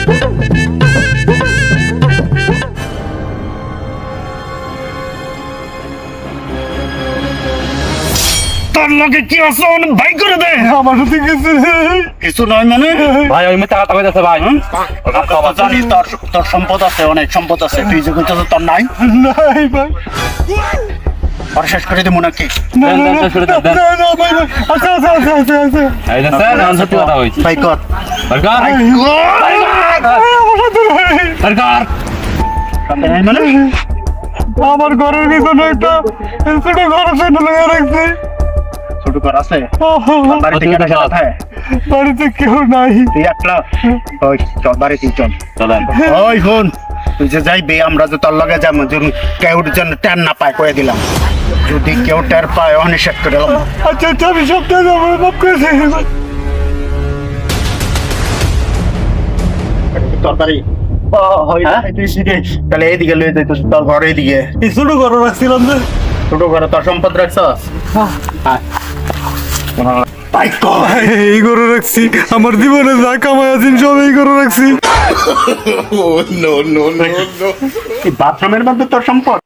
তোর লগে কি আছে ভাই করে দে। আমার সাথে কিছু নয় মানে ভাই ওই টাকা টাকা আছে ভাই। জানি তোর তোর সম্পদ আছে, অনেক সম্পদ আছে, তুই যে কইতেছ তোর নাই। নাই ভাই, পরে শেষ করে দেবো নাকি? না না না না ভাই, আচ্ছা আচ্ছা আচ্ছা আচ্ছা আচ্ছা এই যে স্যার আমি সত্যি কথা কইছি। ভাই কর সরকার সরকার মানে আমার ঘরের ভিতরে একটা ছোট ঘর আছে, ঢুকে রাখছি। ছোট কর আছে বাড়িতে কেন আছে? বাড়িতে কেউ নাই। তুই একলা ওই চল বাড়িতে চল। চলেন। ওই ফোন তুই যে যাইবি, আমরা যে তোর লগে যাবো, যদি কেউ যেন টের না পায় কয়ে দিলাম। যদি কেউ টের পায় অনিশ্চিত করে দিলাম। আচ্ছা আচ্ছা, আমি সপ্তাহে যাবো, মাফ করে দিন। তোর বাড়ি তাহলে এইদিকে লয়ে যাই, তোর ঘর এইদিকে। এই ছোট ঘর রাখছিলাম যে। ছোট ঘরে তোর সম্পদ রাখছস? এই ঘরে রাখছি, আমার জীবনে যা কামাই আছেন সব এই ঘরে রাখছি। বাথরুমের মধ্যে তোর সম্পদ?